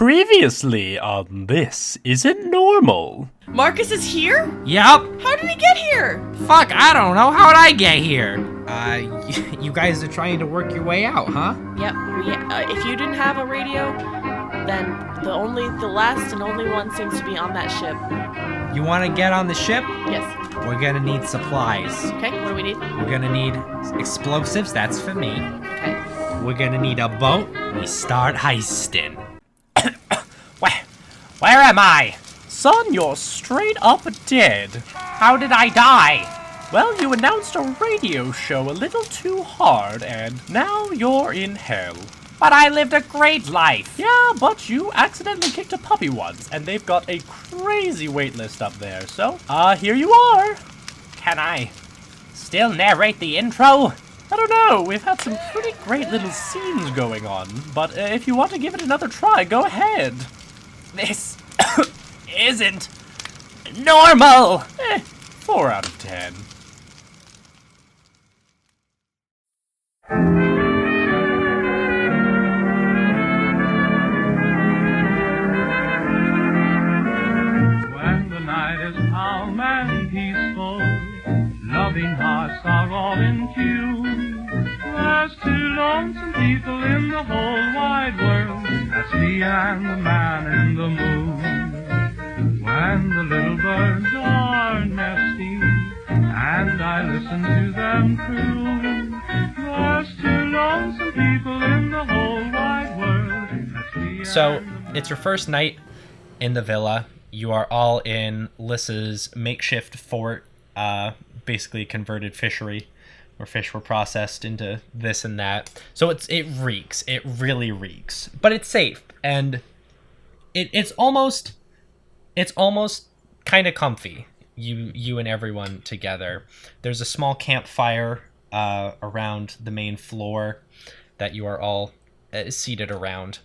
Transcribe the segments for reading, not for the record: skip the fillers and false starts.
Previously on This Isn't Normal. Marcus is here? Yep. How did he get here? Fuck, I don't know. How'd I get here? You guys are trying to work your way out, huh? Yep. If you didn't have a radio, then the last and only one seems to be on that ship. You want to get on the ship? Yes. We're gonna need supplies. Okay, what do we need? We're gonna need explosives, that's for me. Okay. We're gonna need a boat. We start heisting. Where am I? Son, you're straight up dead. How did I die? Well, you announced a radio show a little too hard, and now you're in hell. But I lived a great life. Yeah, but you accidentally kicked a puppy once, and they've got a crazy wait list up there, so, here you are. Can I still narrate the intro? I don't know, we've had some pretty great little scenes going on, but if you want to give it another try, go ahead. This isn't normal. 4 out of 10. When the night is calm and peaceful, loving hearts are all in tune. There's 2 lonesome people in the whole wide world. That's me and the man in the moon. When the little birds are nesting and I listen to them croon, there's 2 lonesome people in the whole wide world. That's me. So, it's your first night in the villa. You are all in Lissa's makeshift fort, basically converted fishery, where fish were processed into this and that. So it reeks. It really reeks. But it's safe, and it's almost kind of comfy. You and everyone together. There's a small campfire around the main floor that you are all seated around.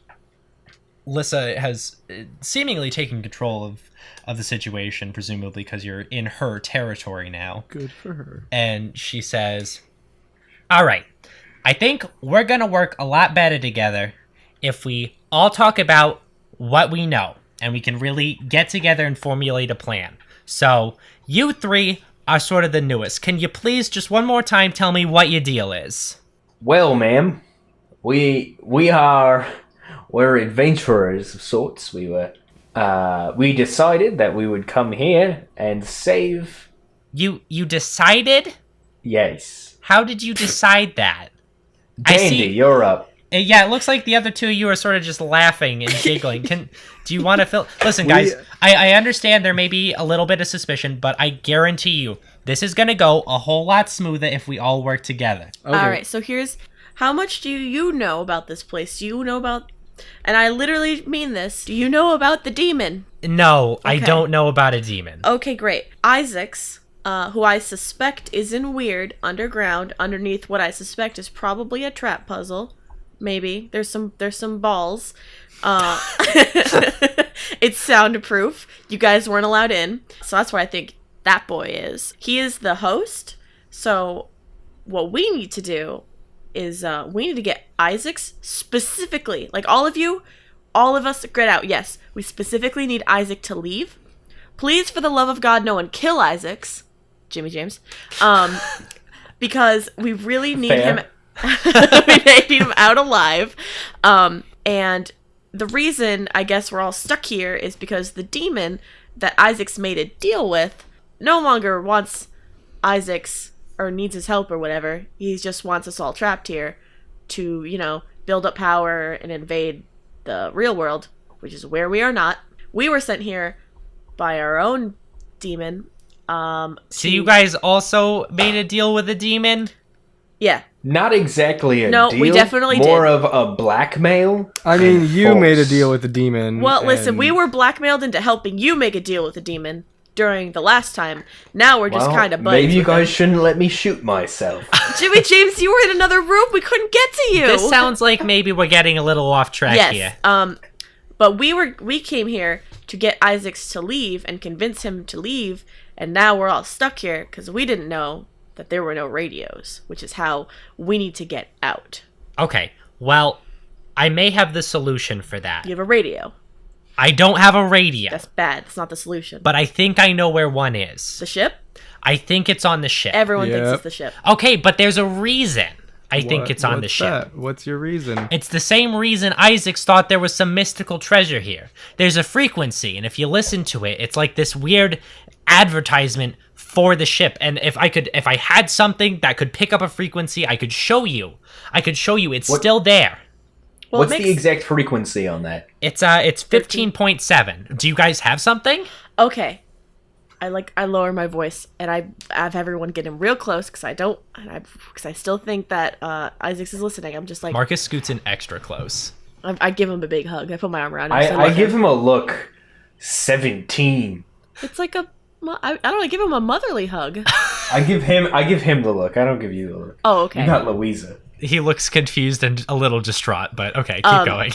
Lissa has seemingly taken control of the situation, presumably because you're in her territory now. Good for her. And she says, all right, I think we're going to work a lot better together if we all talk about what we know, and we can really get together and formulate a plan. So you 3 are sort of the newest. Can you please just one more time tell me what your deal is? Well, ma'am, we're adventurers of sorts. We decided that we would come here and save. You decided? Yes. How did you decide that? Dandy, you're up. Yeah, it looks like the other 2 of you are sort of just laughing and giggling. Do you want to fill? Listen, guys, I understand there may be a little bit of suspicion, but I guarantee you this is going to go a whole lot smoother if we all work together. Okay. All right, so here's how much do you know about this place? Do you know about, and I literally mean this, do you know about the demon? No, Okay. I don't know about a demon. Okay, great. Isaac's, who I suspect is in weird underground underneath what I suspect is probably a trap puzzle. Maybe there's some balls. It's soundproof. You guys weren't allowed in, so that's where I think that boy is. He is the host. So what we need to do is we need to get Isaac's specifically, like all of us get out. Yes, we specifically need Isaac to leave. Please, for the love of God, no one kill Isaac's. Jimmy James. Because we really need him. We need him out alive. And the reason I guess we're all stuck here is because the demon that Isaac's made a deal with no longer wants Isaac's or needs his help or whatever. He just wants us all trapped here to, build up power and invade the real world, which is where we are not. We were sent here by our own demon. So you guys also made a deal with a demon? Yeah. Not exactly a deal. No, we definitely more did. of a blackmail. I mean, you made a deal with the demon. Well, listen, we were blackmailed into helping you make a deal with the demon during the last time. Now we're just kind of buddies. Maybe you guys shouldn't let me shoot myself. Jimmy James, you were in another room. We couldn't get to you. This sounds like maybe we're getting a little off track here. But we came here to get Isaacs to leave and convince him to leave, and now we're all stuck here because we didn't know that there were no radios, which is how we need to get out. Okay, well, I may have the solution for that. You have a radio. I don't have a radio. That's bad. That's not the solution. But I think I know where one is. The ship? I think it's on the ship. Everyone thinks it's the ship. Okay, but there's a reason I think it's on the ship. That? What's your reason? It's the same reason Isaacs thought there was some mystical treasure here. There's a frequency, and if you listen to it, it's like this weird advertisement for the ship. And if I had something that could pick up a frequency, I could show you. It's still there. Well, What's the exact frequency on that? It's 15.7. Do you guys have something? Okay. I lower my voice and I have everyone getting real close because I still think that Isaacs is listening. I'm just like Marcus scoots in extra close. I give him a big hug. I put my arm around him. I give him a look. 17. It's like I don't know. I give him a motherly hug. I give him the look. I don't give you the look. Oh, okay. You're not Louisa. He looks confused and a little distraught, but okay, keep going.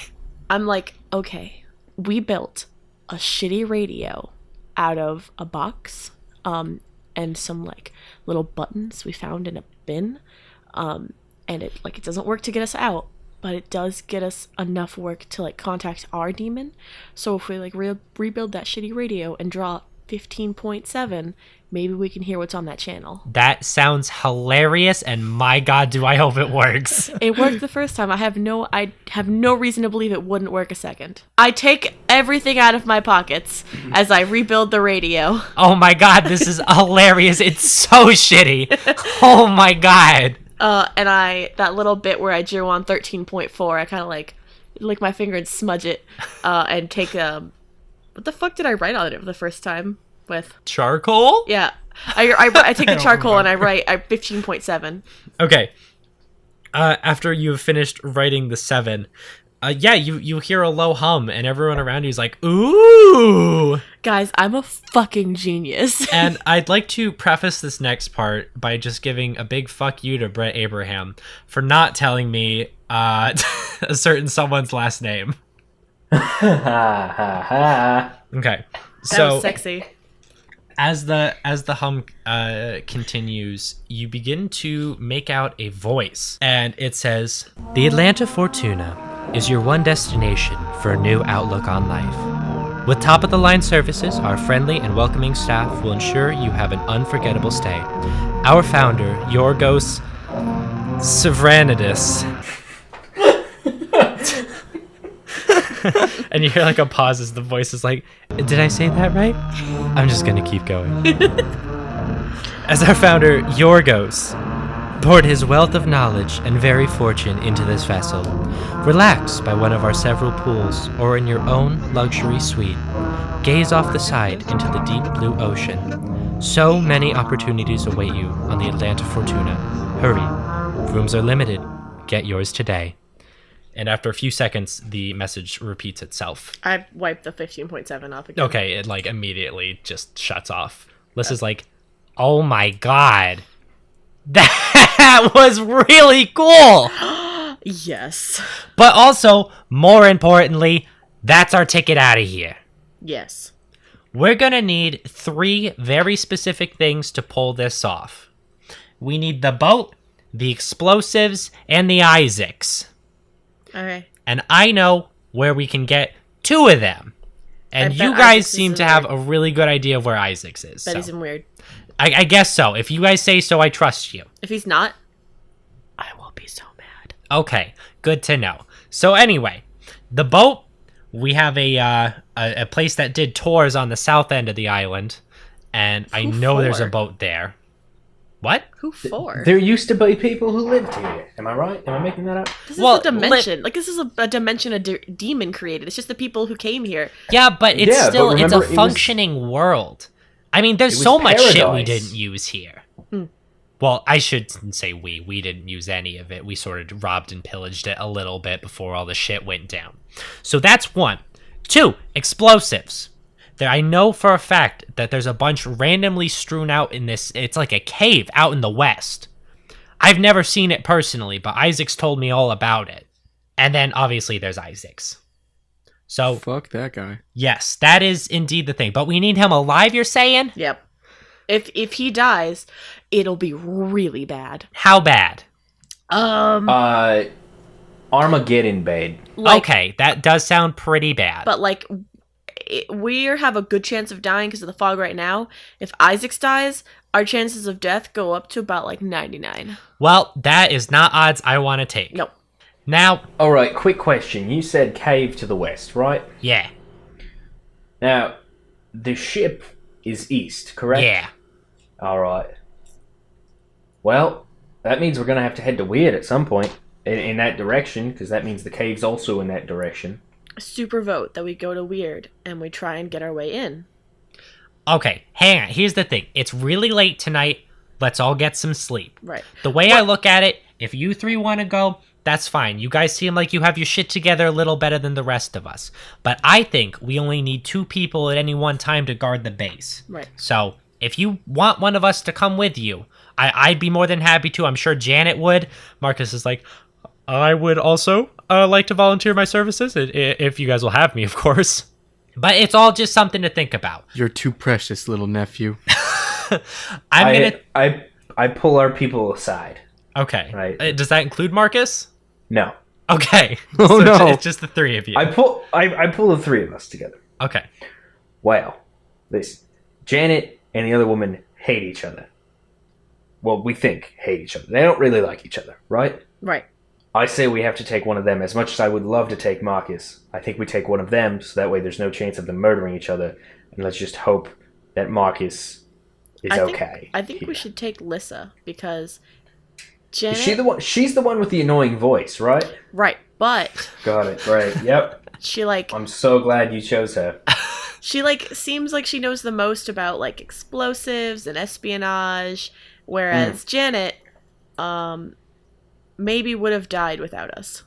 I'm like, okay, we built a shitty radio out of a box, and some like little buttons we found in a bin, and it doesn't work to get us out, but it does get us enough work to like contact our demon. So if we like rebuild that shitty radio and draw 15.7, maybe we can hear what's on that channel. That sounds hilarious, and my god, do I hope it works. It worked the first time. I have no reason to believe it wouldn't work a second. I take everything out of my pockets as I rebuild the radio. Oh my god, this is hilarious. It's so shitty. Oh my god. And that little bit where I drew on 13.4, I kind of like lick my finger and smudge it, and take what the fuck did I write on it the first time with? Charcoal? Yeah. I take the charcoal and I write 15.7. Okay. After you've finished writing the 7, you hear a low hum, and everyone around you is like, ooh! Guys, I'm a fucking genius. And I'd like to preface this next part by just giving a big fuck you to Brett Abraham for not telling me a certain someone's last name. Okay. That So was sexy. as the hum continues, you begin to make out a voice, and it says, "The Atlanta Fortuna is your one destination for a new outlook on life. With top-of-the-line services, our friendly and welcoming staff will ensure you have an unforgettable stay. Our founder, Yorgos Savranidis." And you hear like a pause as the voice is like, "Did I say that right? I'm just gonna keep going." As our founder, Yorgos, poured his wealth of knowledge and varied fortune into this vessel, relax by one of our several pools or in your own luxury suite. Gaze off the side into the deep blue ocean. So many opportunities await you on the Atlanta Fortuna. Hurry. Rooms are limited. Get yours today. And after a few seconds, the message repeats itself. I wiped the 15.7 off again. Okay, it like immediately just shuts off. Lissa's like, "Oh my god. That was really cool!" Yes. But also, more importantly, that's our ticket out of here. Yes. We're gonna need 3 very specific things to pull this off. We need the boat, the explosives, and the Isaacs. Okay. And I know where we can get 2 of them. And I bet you guys Isaacs is seem in to have weird. a really good idea of where Isaacs is. Bet So. he's in weird. I guess so. If you guys say so, I trust you. If he's not, I will be so mad. Okay, good to know. So anyway, the boat, we have a place that did tours on the south end of the island, and I know there's a for? boat there. What? Who for? There used to be people who lived here. Am I right? Am I making that up? This Well, is a dimension. This is a dimension a demon created. It's just the people who came here. Yeah, but it's Yeah, but still it's a remember, it was- functioning world. I mean, there's It was so much shit we paradise. didn't use here. Well, I shouldn't say we didn't use any of it. We sort of robbed and pillaged it a little bit before all the shit went down. So that's 1. 2, explosives. There, I know for a fact that there's a bunch randomly strewn out in this. It's like a cave out in the west. I've never seen it personally, but Isaac's told me all about it. And then obviously there's Isaac's. So Fuck that guy. yes, that is indeed the thing. But we need him alive, you're saying? Yep. If he dies, it'll be really bad. How bad? Armageddon bait. Like, Okay, that does sound pretty bad. but like we have a good chance of dying because of the fog right now. If Isaac dies, our chances of death go up to about like 99. Well, that is not odds I want to take. Nope. Now, All right, quick question. You said cave to the west, right? yeah. Now, the ship is east, correct? Yeah. All right. Well, that means we're going to have to head to Weird at some point in that direction, because that means the cave's also in that direction. Super vote that we go to Weird and we try and get our way in. Okay, hang on. Here's the thing. It's really late tonight. Let's all get some sleep. Right. The way I look at it, if you three want to go, that's fine. You guys seem like you have your shit together a little better than the rest of us. But I think we only need 2 people at any one time to guard the base. Right. So, if you want one of us to come with you, I'd be more than happy to. I'm sure Janet would. Marcus is like, I would also like to volunteer my services, if you guys will have me, of course. But it's all just something to think about. You're too precious, little nephew. I pull our people aside. Okay. Right. Does that include Marcus? No. Okay. Oh, So no. It's just the 3 of you. I pull the 3 of us together. Okay. Well, listen. Janet and the other woman hate each other. Well, we think hate each other. They don't really like each other, right? Right. I say we have to take one of them. As much as I would love to take Marcus, I think we take one of them, so that way there's no chance of them murdering each other. And let's just hope that Marcus is okay. I think here. we should take Lissa because Janet. Is she the one? She's the one with the annoying voice, right? Right, but Got it. Right. Yep. she like I'm so glad you chose her. she like seems like she knows the most about like explosives and espionage, whereas Janet maybe would have died without us.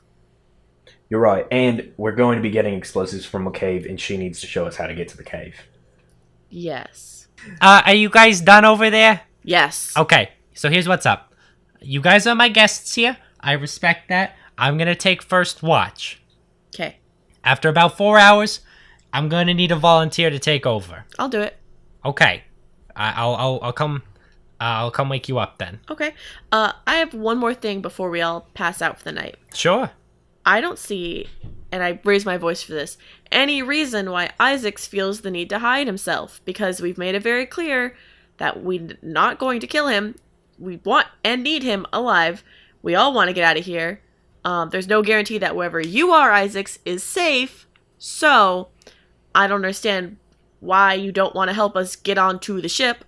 You're right. And we're going to be getting explosives from a cave, and she needs to show us how to get to the cave. Yes. Are you guys done over there? Yes. Okay. So here's what's up. You guys are my guests here. I respect that. I'm going to take first watch. Okay. After about 4 hours, I'm going to need a volunteer to take over. I'll do it. Okay. I'll come wake you up then. Okay. I have one more thing before we all pass out for the night. Sure. I don't see, and I raise my voice for this, any reason why Isaac feels the need to hide himself, because we've made it very clear that we're not going to kill him. We want and need him alive. We all want to get out of here. There's no guarantee that wherever you are, Isaacs, is safe. So, I don't understand why you don't want to help us get onto the ship.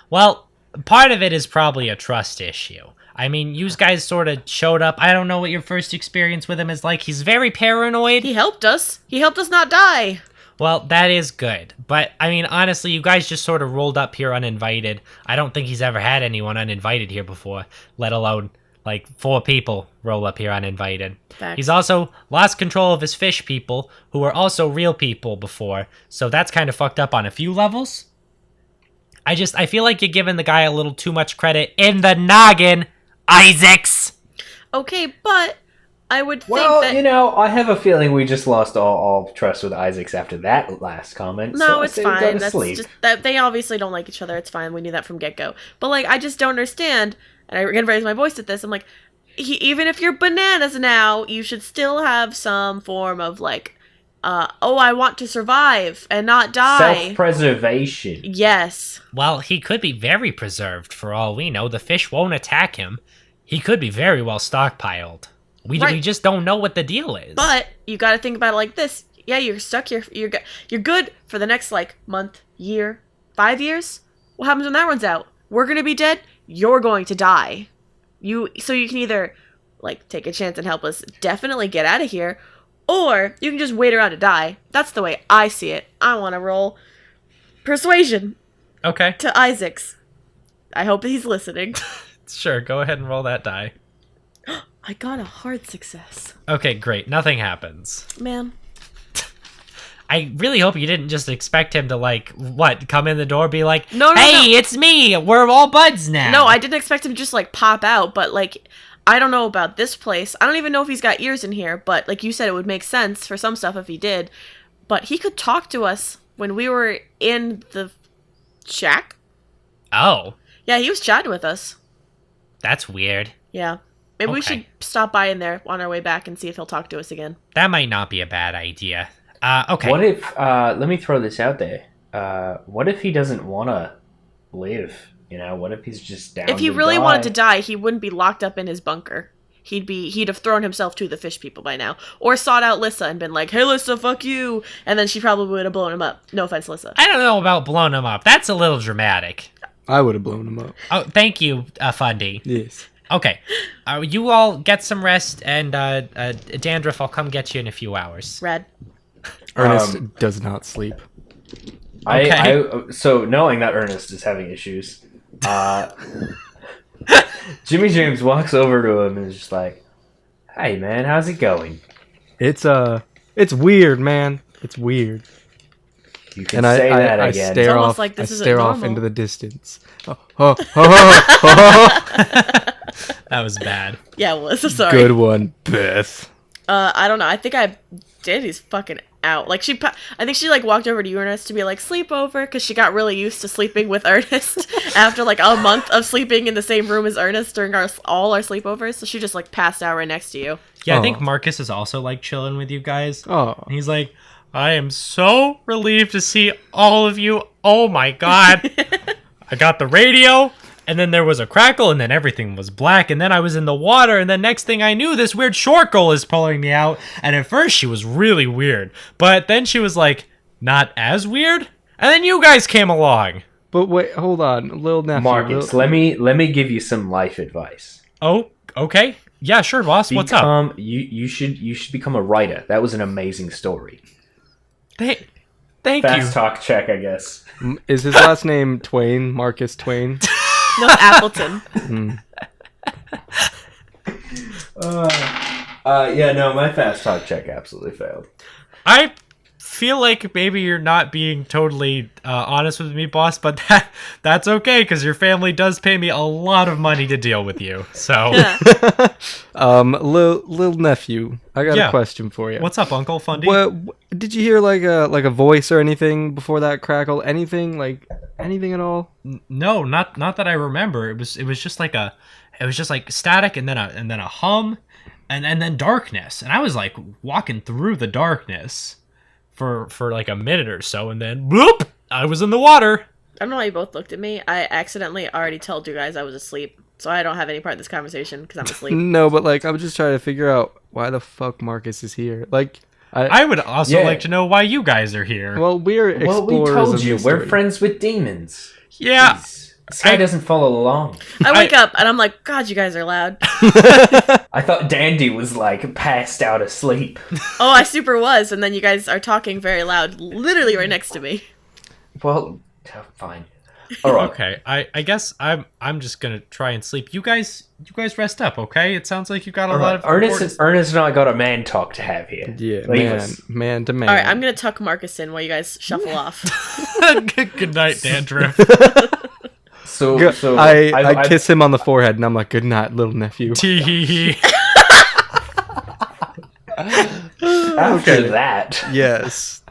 Well, part of it is probably a trust issue. I mean, you guys sort of showed up. I don't know what your first experience with him is like. He's very paranoid. He helped us. He helped us not die. Well, that is good. But, I mean, honestly, you guys just sort of rolled up here uninvited. I don't think he's ever had anyone uninvited here before, let alone, like, 4 people roll up here uninvited. Facts. He's also lost control of his fish people, who were also real people before, so that's kind of fucked up on a few levels. I feel like you're giving the guy a little too much credit in the noggin, Isaacs! Okay, but I would think Well, that... you know, I have a feeling we just lost all trust with Isaacs after that last comment. No, so it's I say we go fine. to That's sleep. just that they obviously don't like each other. It's fine. We knew that from get-go. But like, I just don't understand. And I can raise my voice at this. I'm like, even if you're bananas now, you should still have some form of like, I want to survive and not die. Self-preservation. Yes. Well, he could be very preserved for all we know. The fish won't attack him. He could be very well stockpiled. We just don't know what the deal is. But you got to think about it like this. Yeah, you're stuck here. You're good for the next like month, year, 5 years. What happens when that runs out? We're gonna be dead. You're going to die. So you can either like take a chance and help us definitely get out of here, or you can just wait around to die. That's the way I see it. I want to roll persuasion Okay. to Isaacs. I hope he's listening. Sure, go ahead and roll that die. I got a hard success. Okay, great. Nothing happens. Man. I really hope you didn't just expect him to, like, come in the door, be like, No, hey, it's me! We're all buds now! No, I didn't expect him to just like pop out, but like, I don't know about this place. I don't even know if he's got ears in here, but like you said, it would make sense for some stuff if he did. But he could talk to us when we were in the shack. Oh, Yeah, he was chatting with us. that's weird. Yeah. Maybe we Okay. should stop by in there on our way back and see if he'll talk to us again. That might not be a bad idea. Okay. What if? Let me throw this out there. What if he doesn't want to live? You know, what if he's just down? If he to really die? wanted to die, he wouldn't be locked up in his bunker. He'd have thrown himself to the fish people by now, or sought out Lissa and been like, "Hey, Lissa, fuck you," and then she probably would have blown him up. No offense, Lissa. I don't know about blowing him up. That's a little dramatic. I would have blown him up. Oh, thank you, Fundy. Yes. Okay. You all get some rest, and Dandruff, I'll come get you in a few hours. Red. Ernest does not sleep. So knowing that Ernest is having issues, Jimmy James walks over to him and is just like, "Hey man, how's it going?" It's weird, man. It's weird. You can say that I again. stare almost off. like this I isn't stare off normal. into the distance. That was bad. Yeah, it was. I'm sorry. Good one, Beth. I don't know. I think Dandy's fucking out. Like I think she like walked over to Ernest to be like sleep over because she got really used to sleeping with Ernest after like a month of sleeping in the same room as Ernest during all our sleepovers. So she just like passed out right next to you. Yeah, I Oh. think Marcus is also like chilling with you guys. Oh, He's like, I am so relieved to see all of you. Oh my god. I got the radio, and then there was a crackle, and then everything was black, and then I was in the water, and then next thing I knew, this weird short girl is pulling me out, and at first she was really weird, but then she was like, not as weird, and then you guys came along. but wait, hold on, little nephew. Marcus, let me give you some life advice. Oh, okay. Yeah, sure, boss. What's up? You should become a writer. That was an amazing story. Thank Fast you. talk check, I guess. Is his last name Twain? Marcus Twain? No, Appleton. Yeah, no, my fast talk check absolutely failed. I feel like maybe you're not being totally honest with me, boss, but that's okay because your family does pay me a lot of money to deal with you. So, Little nephew, I got Yeah. a question for you. what's up, Uncle Fundy? What did you hear like a voice or anything before that crackle? Anything at all? No, not that I remember. It was just like static and then a hum and then darkness. And I was like walking through the darkness for like a minute or so, and then bloop, I was in the water. I don't know why you both looked at me. I accidentally already told you guys I was asleep, so I don't have any part of this conversation because I'm asleep. No, but like I'm just trying to figure out why the fuck Marcus is here. Like I would also Yeah. like to know why you guys are here. well, we're Well, explorers. we told of you mystery. we're friends with demons. Yeah. Jeez. This guy doesn't follow along. I wake up and I'm like, God, you guys are loud. I thought Dandy was like passed out asleep. Oh, I super was, and then you guys are talking very loud, literally right next to me. Well, fine. All right. Okay, I guess I'm just gonna try and sleep. You guys rest up, okay? It sounds like you got a All lot right. of Ernest and I got a man talk to have here. Yeah, Leave us. man to man. All right, I'm gonna tuck Marcus in while you guys shuffle off. Good night, Dandruff. So, I kiss him on the forehead and I'm like, good night, little nephew. Tee hee hee. after that, Yes.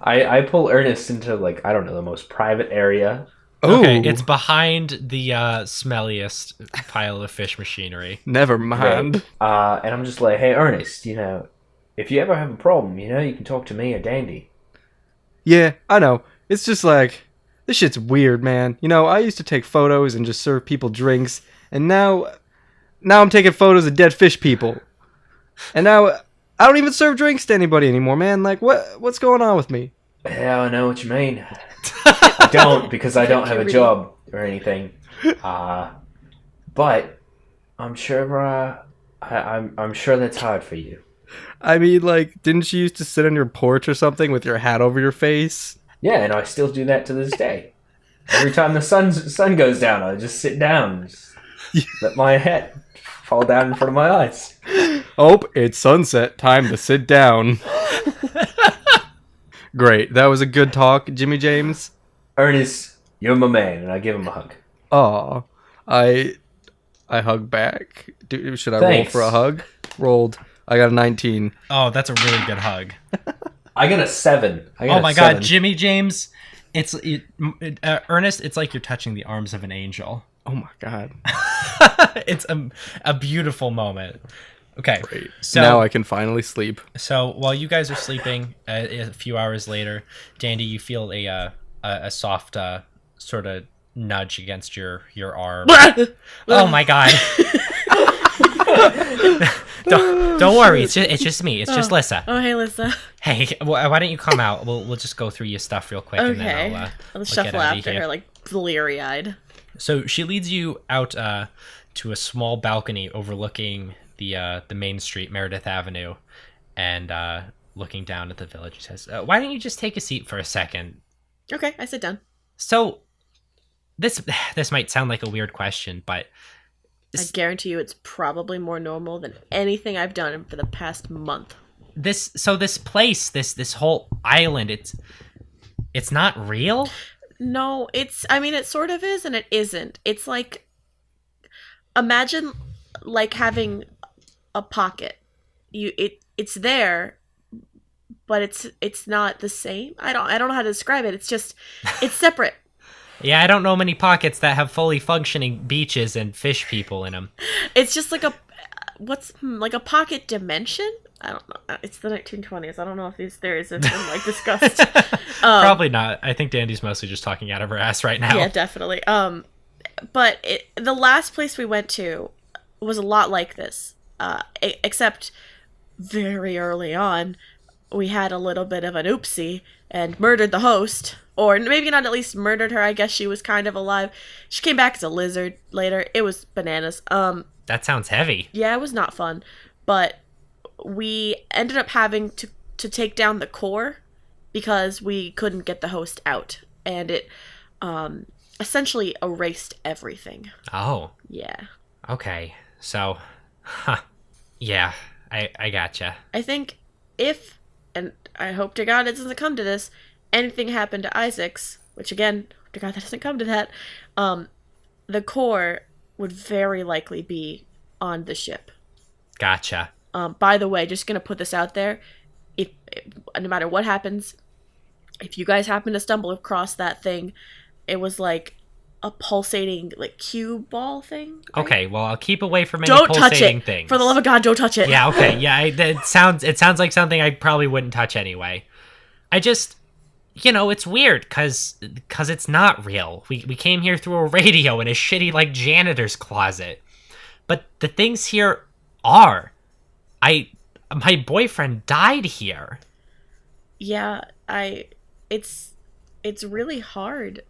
I pull Ernest into like I don't know the most private area. Okay, Ooh, it's behind the smelliest pile of fish machinery. never mind. And I'm just like, hey Ernest, if you ever have a problem, you can talk to me or Dandy. Yeah, I know. It's just like, this shit's weird, man. I used to take photos and just serve people drinks, and now I'm taking photos of dead fish people. And now I don't even serve drinks to anybody anymore, man. Like, what's going on with me? Yeah, I know what you mean. I don't because I don't have a job or anything. But I'm sure I'm sure that's hard for you. I mean, like, didn't you used to sit on your porch or something with your hat over your face? Yeah, and I still do that to this day. Every time the sun goes down, I just sit down and just let my head fall down in front of my eyes. Oh, it's sunset. Time to sit down. Great. That was a good talk, Jimmy James. Ernest, you're my man, and I give him a hug. Aw. I hug back. Should I roll Thanks. for a hug? Rolled. I got a 19. Oh, that's a really good hug. I got a 7. Oh my god, Jimmy James. Ernest, it's like you're touching the arms of an angel. Oh my god. It's a beautiful moment. Okay. Great. So Now I can finally sleep. So while you guys are sleeping, a few hours later, Dandy, you feel a soft sort of nudge against your arm. Oh my god! don't worry, it's just me. It's just Lissa. Oh, hey, Lissa. Hey, why don't you come out? We'll just go through your stuff real quick, and Okay. then I'll I'll get shuffle out of after here. her, like, bleary-eyed. So she leads you out to a small balcony overlooking the main street, Meredith Avenue, and looking down at the village. She says, "Why don't you just take a seat for a second?" Okay, I sit down. So this might sound like a weird question, but I guarantee you it's probably more normal than anything I've done for the past month. this place, this whole island, it's not real. No, I mean, it sort of is and it isn't. It's like, imagine like having a pocket. It's there, but it's not the same. I don't know how to describe it. It's just, it's separate. Yeah, I don't know many pockets that have fully functioning beaches and fish people in them. It's just like like a pocket dimension? I don't know. It's the 1920s. I don't know if these theories have been like discussed. Probably not. I think Dandy's mostly just talking out of her ass right now. Yeah, definitely. But the last place we went to was a lot like this, except very early on, we had a little bit of an oopsie and murdered the host. Or maybe not at least murdered her. I guess she was kind of alive. She came back as a lizard later. It was bananas. That sounds heavy. Yeah, it was not fun. But we ended up having to take down the core because we couldn't get the host out. And it essentially erased everything. Oh, Yeah. okay. So, yeah, I gotcha. I think if, and I hope to God it doesn't come to this, anything happened to Isaac's, which again, to God that doesn't come to that, the core would very likely be on the ship. Gotcha. By the way, just gonna put this out there, if no matter what happens, if you guys happen to stumble across that thing, it was like a pulsating like cue ball thing. Right? Okay, well, I'll keep away from any Don't touch pulsating it. things. For the love of God, don't touch it. Yeah, okay, yeah. It sounds like something I probably wouldn't touch anyway. I just, it's weird because it's not real. We came here through a radio in a shitty like janitor's closet, but the things here are. My boyfriend died here. Yeah, it's really hard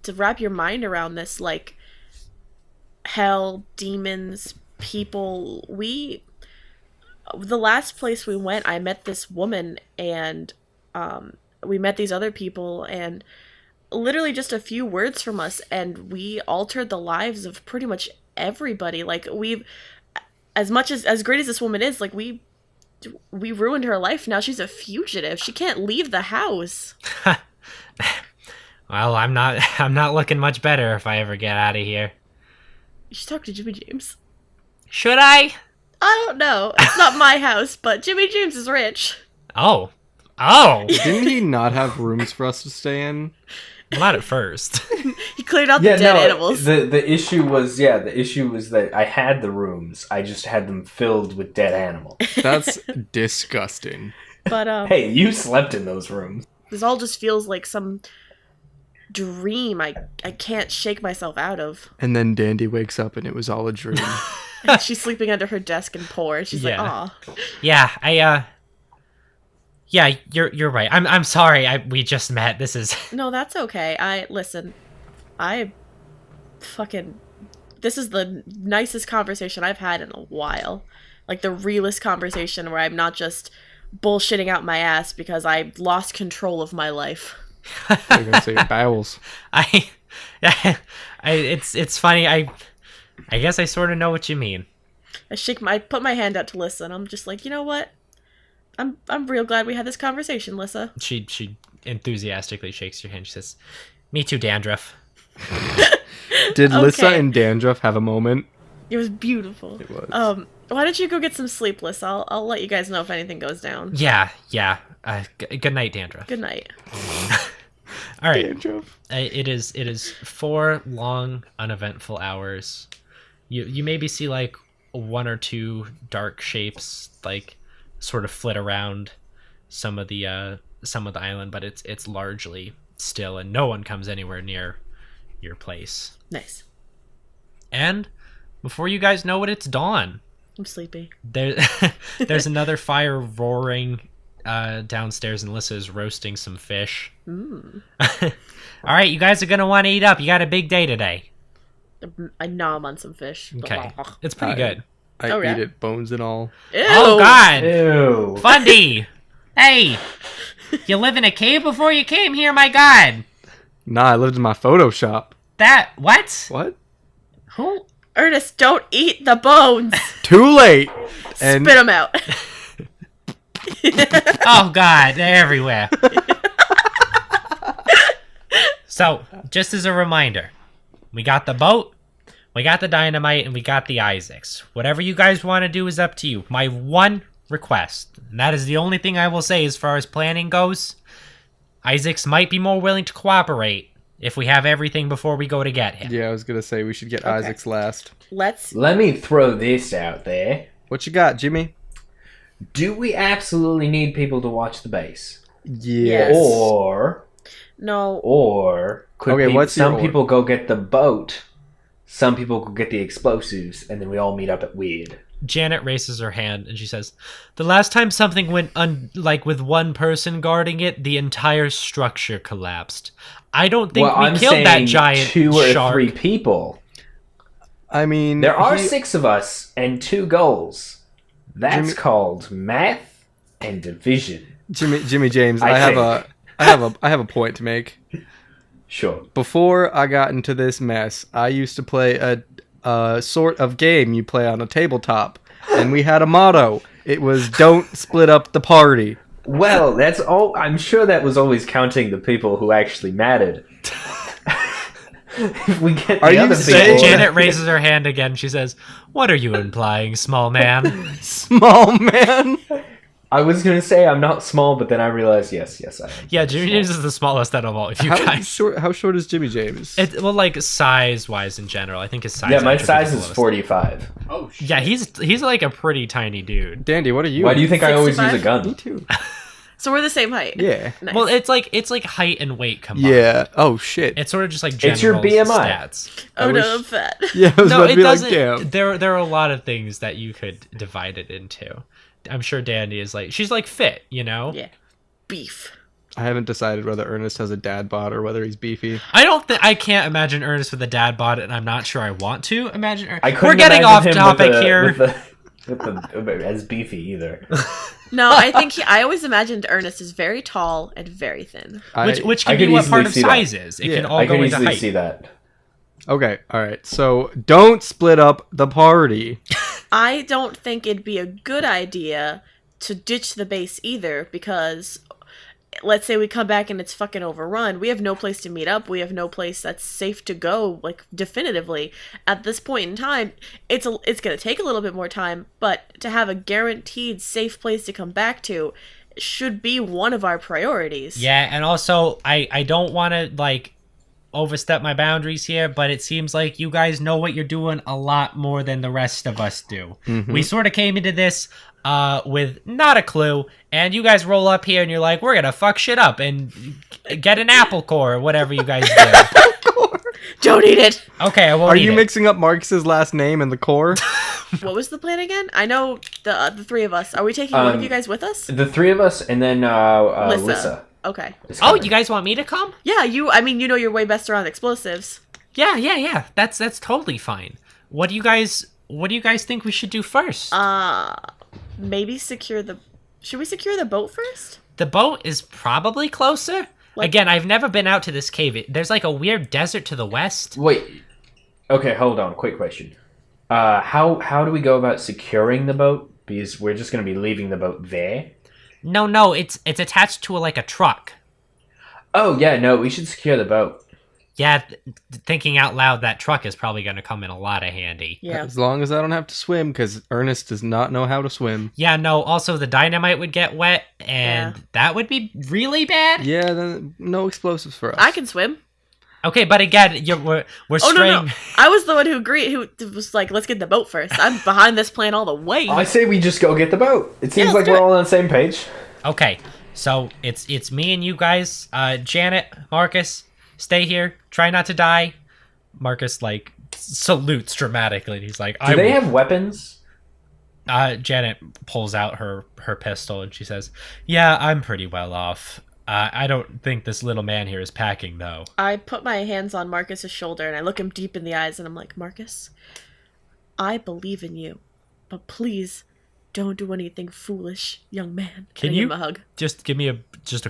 to wrap your mind around this, like hell, demons, people. The last place we went, I met this woman and we met these other people, and literally just a few words from us and we altered the lives of pretty much everybody. Like, we've, as much as great as this woman is, like, we ruined her life. Now she's a fugitive. She can't leave the house. Well, I'm not looking much better if I ever get out of here. You should talk to Jimmy James. Should I? I don't know. It's not my house, but Jimmy James is rich. Oh. Didn't he not have rooms for us to stay in? Well, not at first. He cleared out the dead animals. The issue was that I had the rooms. I just had them filled with dead animals. That's disgusting. But Hey, you slept in those rooms. this all just feels like some dream I can't shake myself out of. And then Dandy wakes up and it was all a dream. She's sleeping under her desk and poor. She's like, aw. Yeah, yeah, you're right. I'm sorry. We just met. This is No, that's okay. Listen. This is the nicest conversation I've had in a while. Like, the realest conversation where I'm not just bullshitting out my ass because I lost control of my life. I'm gonna say your bowels. It's funny. I guess I sort of know what you mean. I put my hand out to Lissa, and I'm just like, you know what? I'm real glad we had this conversation, Lissa. She enthusiastically shakes your hand. She says, "Me too, Dandruff." Did Lissa Okay. and Dandruff have a moment? It was beautiful. It was. Why don't you go get some sleep, Lissa? I'll let you guys know if anything goes down. Yeah. Good night, Dandruff. Good night. All right. Dandruff. It is 4 long, uneventful hours. You maybe see like one or two dark shapes like sort of flit around some of the island, but it's largely still, and no one comes anywhere near your place. Nice. And before you guys know it, it's dawn. I'm sleepy. There's another fire roaring downstairs, and Alyssa is roasting some fish. Mm. All right, you guys are gonna want to eat up. You got a big day today. I nom on some fish. Okay, it's pretty good. I Oh, yeah? eat it, bones and all. Ew. Oh God, Ew. Fundy! Hey, you live in a cave before you came here? My God, Nah, I lived in my Photoshop. that what? What? Who? Ernest, don't eat the bones. Too late. And Spit them out. Oh God, they're everywhere. So, just as a reminder, we got the boat, we got the dynamite, and we got the Isaacs. Whatever you guys want to do is up to you. My one request, and that is the only thing I will say as far as planning goes, Isaacs might be more willing to cooperate if we have everything before we go to get him. yeah, I was gonna say we should get Isaac's last. Let's. Let me throw this out there. What you got, Jimmy? Do we absolutely need people to watch the base? Yes. Or No. could Okay, what's your some order? people go get the boat, some people go get the explosives, and then we all meet up at Weird. Janet raises her hand and she says, "The last time something went like with one person guarding it, the entire structure collapsed. I don't think we I'm killed that saying giant 2 or shark." 3 people. I mean, There are 6 of us and 2 goals. That's Jimmy- called math and division. Jimmy James. I I have a point to make. Sure. Before I got into this mess, I used to play a sort of game you play on a tabletop, and we had a motto. It was "Don't split up the party." Well, that's all. I'm sure that was always counting the people who actually mattered. If we get the Are you other saying- people, Janet raises her hand again. She says, "What are you implying, small man?" Small man. I was gonna say I'm not small, but then I realized yes, I am. Yeah, Jimmy James is the smallest out of all of you How guys. short? How short is Jimmy James? Well, like size-wise in general, I think his size. Yeah, my attribute size the is lowest. 45. Oh shit. Yeah, he's like a pretty tiny dude. Dandy, what are you? Why do you think I always use a 65? Me gun? too. So we're the same height. Yeah. Nice. Well, it's like height and weight combined. Yeah. Oh shit. It's sort of just like general It's your BMI. stats. oh I no, wish- I'm fat. Yeah, I was No, about to it be like, doesn't. damn. There are a lot of things that you could divide it into. I'm sure Dandy is like, she's like fit, you know. Yeah. Beef. I haven't decided whether Ernest has a dad bod or whether he's beefy. I can't imagine Ernest with a dad bod, and I'm not sure I want to imagine. I couldn't We're getting imagine off him topic with here. with the as beefy either. No, I think I always imagined Ernest as very tall and very thin. Which I can be could what easily part of see that. size is. It Yeah, can all I go can into easily height. see that. Okay, all right. So don't split up the party. I don't think it'd be a good idea to ditch the base either, because let's say we come back and it's fucking overrun. We have no place to meet up. We have no place that's safe to go, like, definitively. At this point in time, it's going to take a little bit more time, but to have a guaranteed safe place to come back to should be one of our priorities. Yeah, and also I don't want to like overstep my boundaries here, but it seems like you guys know what you're doing a lot more than the rest of us do. We sort of came into this with not a clue, and you guys roll up here and you're like, we're gonna fuck shit up and get an apple core or whatever you guys do. Don't eat it! Okay, I won't Are eat you it. mixing up Marcus's last name and the core? What was the plan again? I know the 3 of us. Are we taking one of you guys with us? The 3 of us, and then Lissa. Okay. is Oh, coming. you guys want me to come? Yeah, you know you're way best around explosives. Yeah. That's totally fine. What do you guys think we should do first? Maybe should we secure the boat first? The boat is probably closer. Again, I've never been out to this cave. There's like a weird desert to the west. Wait. Okay, hold on. Quick question. How do we go about securing the boat? Because we're just going to be leaving the boat there. No, it's attached to a truck. Oh yeah, no, we should secure the boat. Yeah, thinking out loud, that truck is probably going to come in a lot of handy. Yeah. As long as I don't have to swim, because Ernest does not know how to swim. Yeah, no, also the dynamite would get wet, and Yeah. that would be really bad. Yeah, then no explosives for us. I can swim. Okay, but again, we're Oh, straying. no. I was the one who agreed, who was like, let's get the boat first. I'm behind this plan all the way. I say we just go get the boat. It seems let's like do we're it. all on the same page. Okay, so it's me and you guys. Janet, Marcus, stay here. Try not to die. Marcus like salutes dramatically. He's like, Do they have weapons? Janet pulls out her pistol and she says, "Yeah, I'm pretty well off. I don't think this little man here is packing, though." I put my hands on Marcus's shoulder and I look him deep in the eyes and I'm like, Marcus, I believe in you, but please don't do anything foolish, young man. Can I you give him a hug? just give me a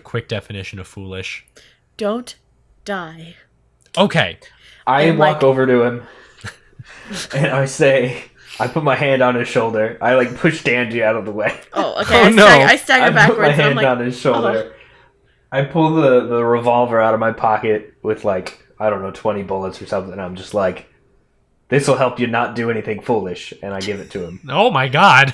quick definition of foolish? Don't die. Okay. I And, walk like- over to him and I say, I put my hand on his shoulder. I like push Dandy out of the way. Oh, okay. Oh, no. I stagger I put backwards my and I'm hand like, on his shoulder. I pull the revolver out of my pocket with like, I don't know, 20 bullets or something. I'm just like, this will help you not do anything foolish. And I give it to him. Oh my god.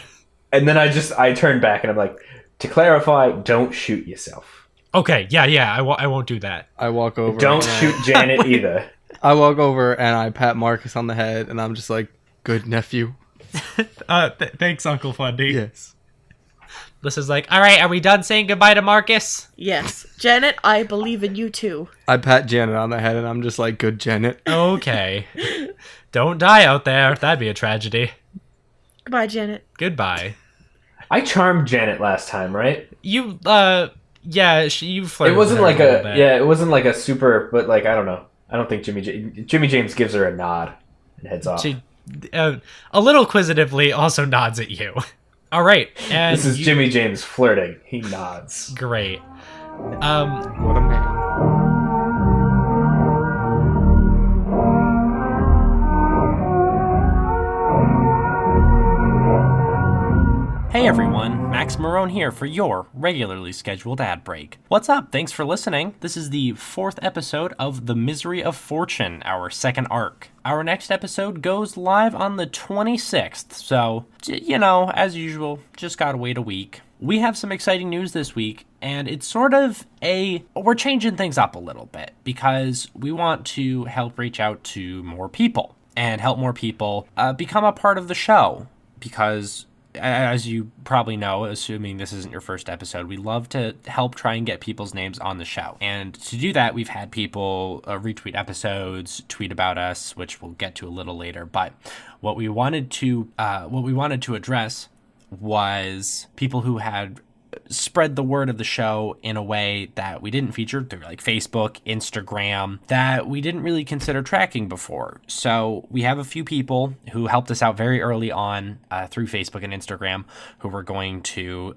And then I turn back and I'm like, to clarify, don't shoot yourself. Okay, yeah, I won't do that. I walk over. Don't and shoot Janet either. I walk over and I pat Marcus on the head, and I'm just like, "Good nephew." Thanks, Uncle Fundy. Yes. This is like, all right, are we done saying goodbye to Marcus? yes. Janet, I believe in you too. I pat Janet on the head, and I'm just like, "Good Janet." Okay. Don't die out there. That'd be a tragedy. Goodbye, Janet. Goodbye. I charmed Janet last time, right? You, yeah, you flirted It wasn't with like her little bit. it wasn't like a super, but like, I don't know. I don't think Jimmy James gives her a nod and heads off. She, a little inquisitively, also nods at you. All right, and This is Jimmy James flirting. He nods. Great. What a man. Hey everyone, Max Marone here for your regularly scheduled ad break. What's up? Thanks for listening. This is the 4th episode of The Misery of Fortune, our 2nd arc. Our next episode goes live on the 26th, so, you know, as usual, just gotta wait a week. We have some exciting news this week, and it's sort of we're changing things up a little bit, because we want to help reach out to more people, and help more people become a part of the show, because as you probably know, assuming this isn't your first episode, we love to help try and get people's names on the show. And to do that, we've had people retweet episodes, tweet about us, which we'll get to a little later. But what we wanted to address was people who had spread the word of the show in a way that we didn't feature through like Facebook, Instagram, that we didn't really consider tracking before. So we have a few people who helped us out very early on through Facebook and Instagram who we're going to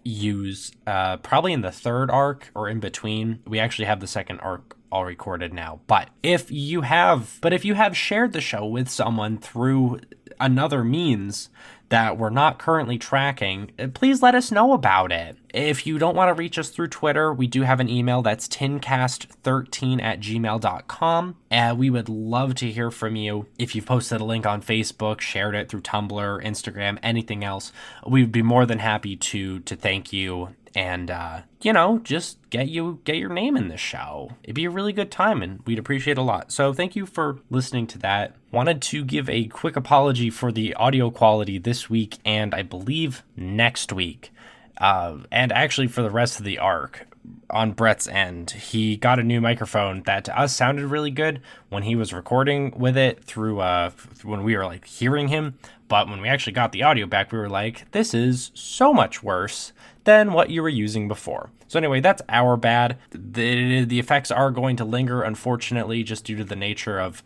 use probably in the 3rd arc or in between. We actually have the 2nd arc all recorded now. But if you have shared the show with someone through another means that we're not currently tracking, please let us know about it. If you don't want to reach us through Twitter, we do have an email that's tincast13@gmail.com, and we would love to hear from you. If you've posted a link on Facebook, shared it through Tumblr, Instagram, anything else, we would be more than happy to thank you and just get your name in the show. It'd be a really good time and we'd appreciate a lot. So thank you for listening to that. Wanted to give a quick apology for the audio quality this week and I believe next week. And actually for the rest of the arc. On Brett's end, he got a new microphone that to us sounded really good when he was recording with it through when we were like hearing him, but when we actually got the audio back, we were like, this is so much worse than what you were using before. So anyway, that's our bad. The effects are going to linger, unfortunately, just due to the nature of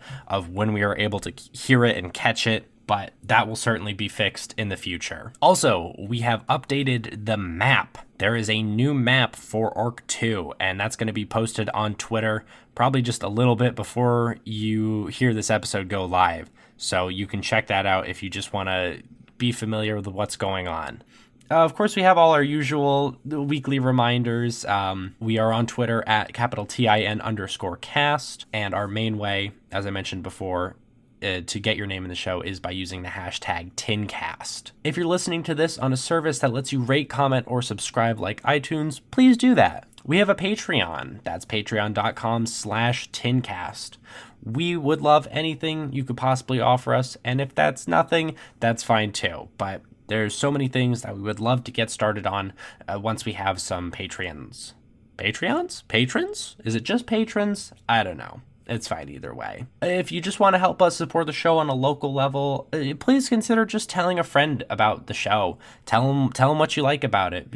when we are able to hear it and catch it. But that will certainly be fixed in the future. Also, we have updated the map. There is a new map for Arc 2, and that's going to be posted on Twitter probably just a little bit before you hear this episode go live. So you can check that out if you just want to be familiar with what's going on. Of course, we have all our usual weekly reminders. We are on Twitter at @TIN_cast, and our main way, as I mentioned before, to get your name in the show is by using the hashtag TINCAST. If you're listening to this on a service that lets you rate, comment, or subscribe like iTunes, please do that. we have a Patreon. That's patreon.com/tincast. We would love anything you could possibly offer us, and if that's nothing, that's fine too. But there's so many things that we would love to get started on once we have some Patreons. Patreons? Patrons? Is it just patrons? I don't know. It's fine either way. If you just want to help us support the show on a local level, please consider just telling a friend about the show. Tell them what you like about it.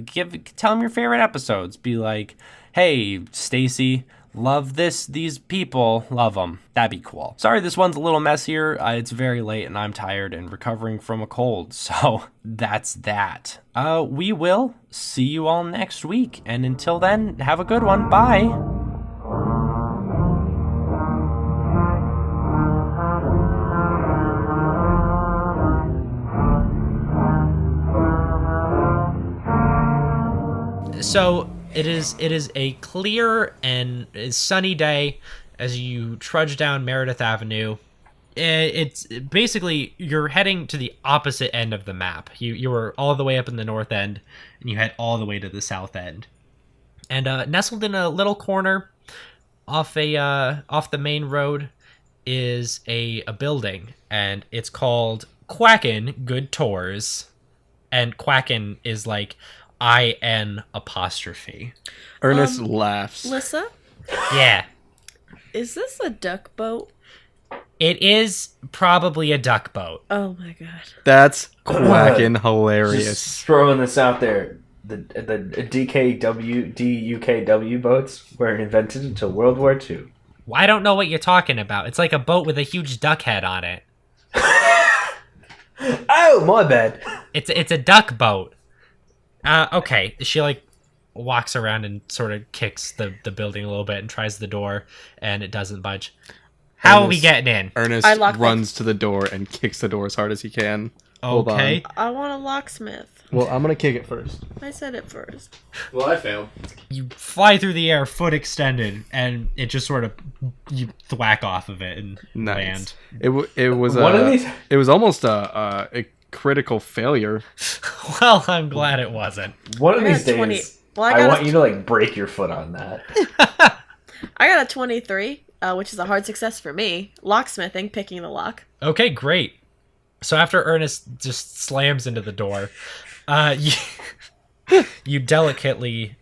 Tell them your favorite episodes. Be like, hey, Stacy, love these people, love them. That'd be cool. Sorry, this one's a little messier. It's very late and I'm tired and recovering from a cold. So that's that. We will see you all next week. And until then, have a good one. Bye. So it is a clear and sunny day as you trudge down Meredith Avenue. It's basically you're heading to the opposite end of the map. You were all the way up in the north end, and you head all the way to the south end. And nestled in a little corner off the main road is a building, and it's called Quackin' Good Tours. And Quackin' is like IN apostrophe. Ernest laughs. Lissa, Yeah. is this a duck boat? It is probably a duck boat. Oh my god. That's quacking Just hilarious. throwing this out there. The DUKW boats weren't invented until World War II. I don't know what you're talking about. It's like a boat with a huge duck head on it. Oh, my bad. It's a duck boat. Okay. She like walks around and sort of kicks the building a little bit and tries the door, and it doesn't budge. How are we getting in? Ernest I lock runs to the door and kicks the door as hard as he can. Hold Okay. I want a locksmith. Well, I'm gonna kick it first. I said it first. Well, I failed. You fly through the air, foot extended, and it just sort of you thwack off of it and land. It was One of these. It was almost a critical failure. Well, I'm glad it wasn't. One of I got these a 20 days, well, I I got want a- you to like break your foot on that. I got a 23, which is a hard success for me. Locksmithing, picking the lock. Okay, great. So after Ernest just slams into the door, you delicately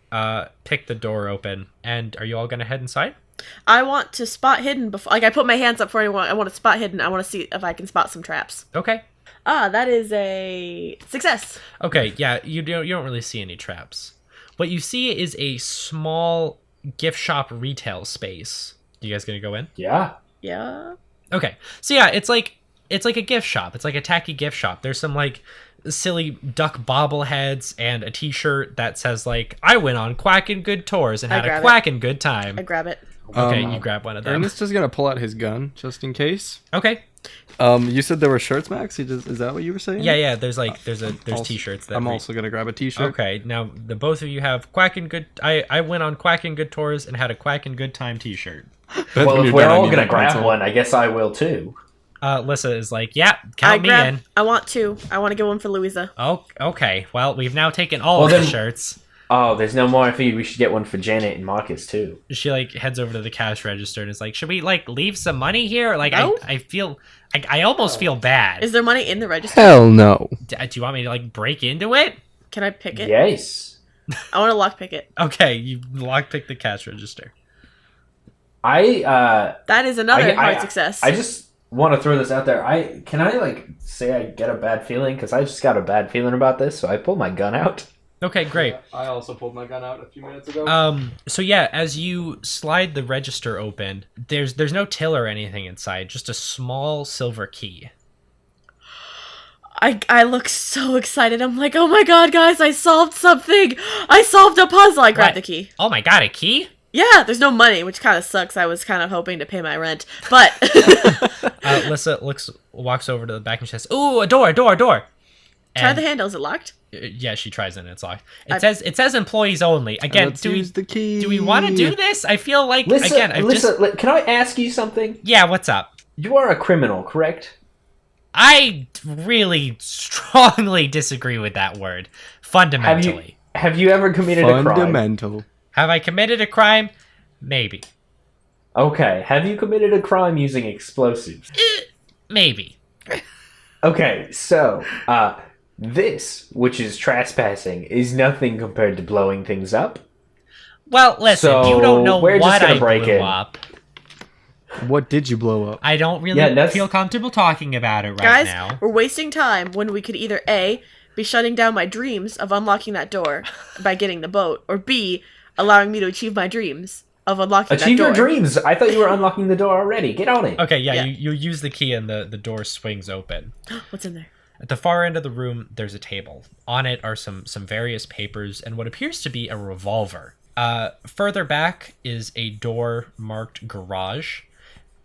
pick the door open. And are you all gonna head inside? I want to spot hidden before. Like I put my hands up for anyone. I want to spot hidden. I want to see if I can spot some traps. Okay. That is a success. Okay. Yeah. You don't really see any traps. What you see is a small gift shop retail space. You guys gonna go in? Yeah. Yeah. Okay. So yeah, it's like a gift shop. It's like a tacky gift shop. There's some like silly duck bobbleheads and a t-shirt that says like I went on Quackin' Good Tours and I had a grab it. quackin' good time. I grab it. Okay, you grab one of them. Ernest is gonna pull out his gun just in case. Okay. You said there were shirts, Max. Is that what you were saying? Yeah. There's also, t-shirts. That I'm also gonna grab a t-shirt. Okay. Now the both of you have Quackin' Good. I went on Quackin' Good Tours and had a Quackin' Good Time t-shirt. But Well, when if you're we're done, all you gonna need a grab pencil. one, I guess I will too. Lissa is like, yeah, count me in. I want two. I want to get one for Louisa. Oh, okay. Well, we've now taken all Well, of the then- shirts. Oh, there's no more for you. We should get one for Janet and Marcus too. She like heads over to the cash register and is like, should we like leave some money here? Like No. I feel I almost feel bad. Is there money in the register? Hell no. Do you want me to like break into it? Can I pick it? Yes. I want to lockpick it. Okay, you lockpick the cash register. That is another hard success. I just want to throw this out there. Can I like say I get a bad feeling because I just got a bad feeling about this, so I pull my gun out. Okay, great. I also pulled my gun out a few minutes ago. So yeah, as you slide the register open, there's no till or anything inside, just a small silver key. I look so excited. I'm like, oh my god, guys, I solved something. I solved a puzzle. I grabbed What? the key. Oh my god, a key? Yeah, there's no money, which kind of sucks. I was kind of hoping to pay my rent, but Lissa walks over to the back and says, "Ooh, a door!" try And- the handle. Is it locked? Yeah, she tries it and it's locked. It says employees only. Again, Let's use the key. do we want to do this? I feel like Listen, again, can I ask you something? yeah. What's up? You are a criminal, correct? I really strongly disagree with that word. Fundamentally, Have you ever committed a crime? Fundamental. Have I committed a crime? Maybe. Okay, have you committed a crime using explosives? Maybe. Okay, so, this, which is trespassing, is nothing compared to blowing things up. Well, listen, So, you don't know we're just what gonna I break blew in. up. What did you blow up? I don't really Yeah, that's- feel comfortable talking about it right Guys, now. we're wasting time when we could either A, be shutting down my dreams of unlocking that door by getting the boat, or B, allowing me to achieve my dreams of unlocking Achieve that door. your dreams! I thought you were unlocking the door already. Get on it! Okay, yeah, Yeah. You use the key and the door swings open. What's in there? At the far end of the room, there's a table. On it are some various papers and what appears to be a revolver. Further back is a door marked garage.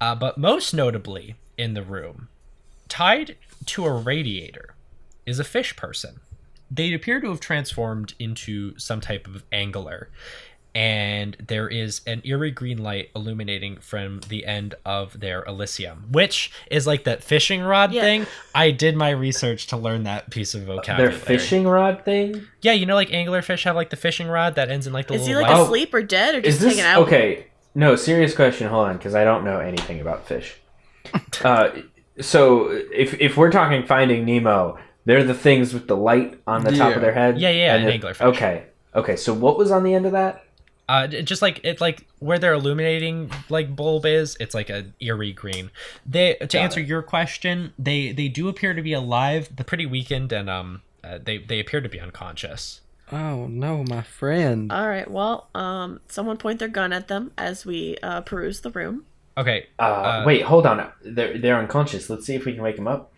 But most notably in the room, tied to a radiator, is a fish person. They appear to have transformed into some type of angler, and there is an eerie green light illuminating from the end of their elysium, which is like that fishing rod Yeah. thing. I did my research to learn that piece of Their vocabulary. fishing rod thing? Yeah, you know, like anglerfish have like the fishing rod that ends in like the Is he little like light. asleep or dead or Is just this... hanging out? Okay, no, serious question, hold on, because I don't know anything about fish. So, if we're talking Finding Nemo, they're the things with the light on the top Yeah. of their head? Yeah, And an it- anglerfish. Okay, so what was on the end of that? Just like it, like where their illuminating like bulb is, it's like a eerie green. To answer your question, they do appear to be alive, but pretty weakened, and they appear to be unconscious. Oh no, my friend. All right. Well, someone point their gun at them as we peruse the room. Okay. Wait, hold on. They're unconscious. Let's see if we can wake them up.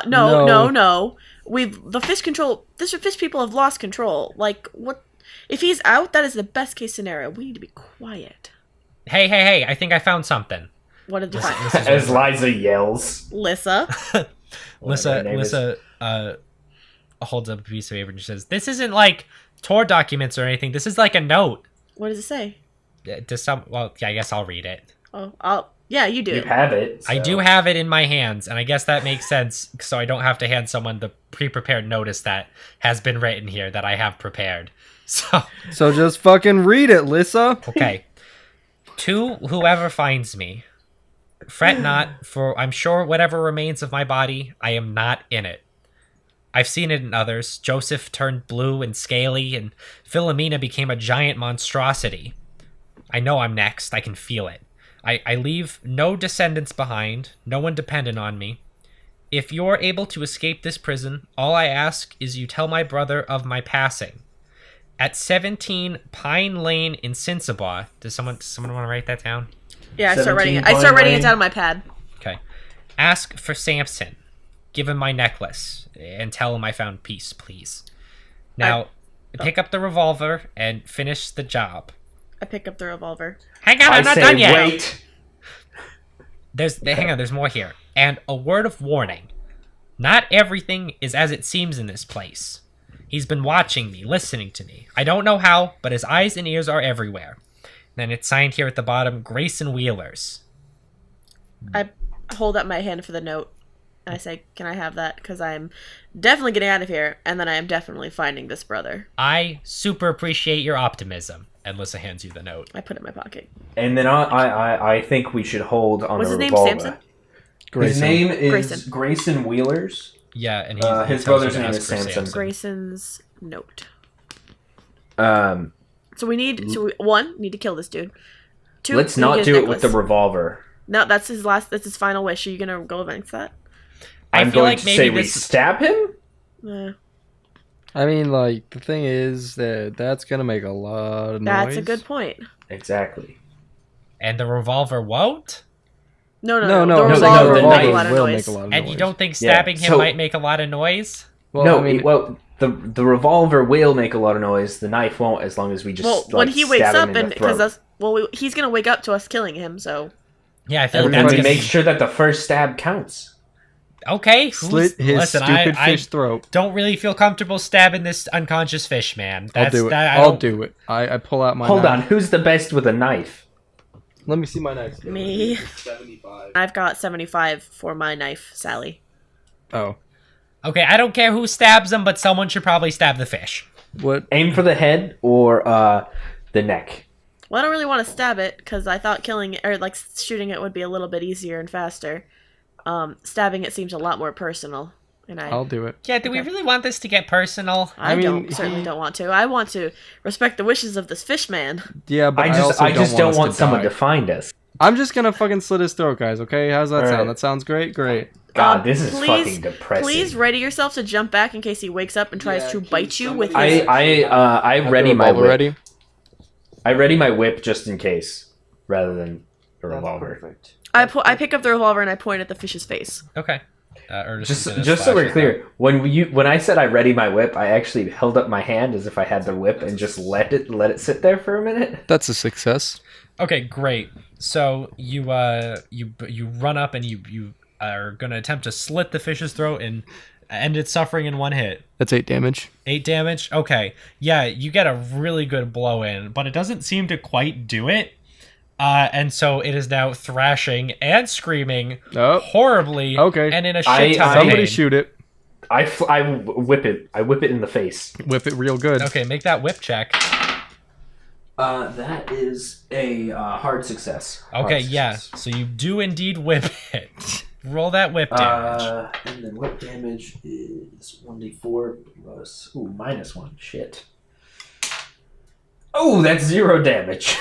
No. The fish people have lost control. Like, what? If he's out, that is the best case scenario. We need to be quiet. Hey! I think I found something. What did you find? As Liza yells. Lissa. Whatever her name is. Lissa holds up a piece of paper and she says, "This isn't like tour documents or anything. This is like a note." What does it say? Well, yeah, I guess I'll read it. Yeah, you do. You have it. I so- do have it in my hands, and I guess that makes sense, so I don't have to hand someone the pre-prepared notice that has been written here that I have prepared. So just fucking read it, Lissa. Okay. To whoever finds me, fret not, for I'm sure whatever remains of my body, I am not in it. I've seen it in others. Joseph turned blue and scaly, and Philomena became a giant monstrosity. I know I'm next. I can feel it. I leave no descendants behind, no one dependent on me. If you're able to escape this prison, all I ask is you tell my brother of my passing. At 17 Pine Lane in Cincinnati. Does someone want to write that down? Yeah, I start writing it. 17 I start writing it Lane. down on my pad. Okay. Ask for Samson. Give him my necklace and tell him I found peace, please. Now, pick up the revolver and finish the job. I pick up the revolver. Hang on, I I'm not say done yet. wait. Hang on, there's more here. And a word of warning. Not everything is as it seems in this place. He's been watching me, listening to me. I don't know how, but his eyes and ears are everywhere. Then it's signed here at the bottom, Grayson Wheelers. I hold up my hand for the note. And I say, can I have that? Because I'm definitely getting out of here. And then I am definitely finding this brother. I super appreciate your optimism. And Lissa hands you the note. I put it in my pocket. And then I think we should hold on What's the his name? revolver. Samson? His name is Grayson. Grayson Wheelers. Yeah, and he His tells brother's you to name ask is for Samson. Grayson's note. Um, So we need one, need to kill this dude. Two, let's we need to not get do his it with the necklace. revolver. No, that's his final wish. Are you gonna go against that? I I'm feel going like to maybe say we this- stab him. I mean, like, the thing is that that's gonna make a lot of noise. That's a good point. Exactly. And the revolver won't? No. No, The the revolver will make a knife lot of will noise. make a lot of And noise. you don't think Yeah, stabbing him so- might make a lot of noise? Well, no, I mean, the revolver will make a lot of noise. The knife won't, as long as we just Well, when like, he wakes stab him up in the and because throat. he's gonna wake up to us killing him. So Yeah, I feel like And that's we gonna make be... sure that the first stab counts. Okay, slit his listen, stupid I fish throat. don't really feel comfortable stabbing this unconscious fish, man. I'll do it. I'll do it. I pull out my Hold knife. on, who's the best with a knife? Let me see my knife. Me. 75. I've got 75 for my knife, Sally. Oh. Okay, I don't care who stabs him, but someone should probably stab the fish. What? Aim for the head, or the neck. Well, I don't really want to stab it because I thought killing it or like shooting it would be a little bit easier and faster. Stabbing it seems a lot more personal, and I'll do it. Yeah, do we really want this to get personal? I mean, certainly don't want to. I want to respect the wishes of this fish man. Yeah, but I just don't want us to someone die. to find us. I'm just gonna fucking slit his throat, guys. Okay, how's that All sound? right. That sounds great. Great. God, this is fucking depressing. Please ready yourself to jump back in case he wakes up and tries to bite you with his... I ready my whip. Ready? I ready my whip just in case, rather than a revolver. Perfect. I pick up the revolver and I point at the fish's face. Okay. Just so we're clear, when I said I ready my whip, I actually held up my hand as if I had the whip and just let it sit there for a minute. That's a success. Okay, great. So you run up and you are gonna attempt to slit the fish's throat and end its suffering in one hit. That's 8 damage. 8 damage? Okay. Yeah, you get a really good blow in, but it doesn't seem to quite do it. And so it is now thrashing and screaming horribly and in a shit ton of Somebody pain. shoot it. I whip it. I whip it in the face. Whip it real good. Okay, make that whip check. That is a hard success. Okay, yeah. So you do indeed whip it. Roll that whip damage. And then whip damage is 1d4 plus -1. Shit. Oh, that's 0 damage.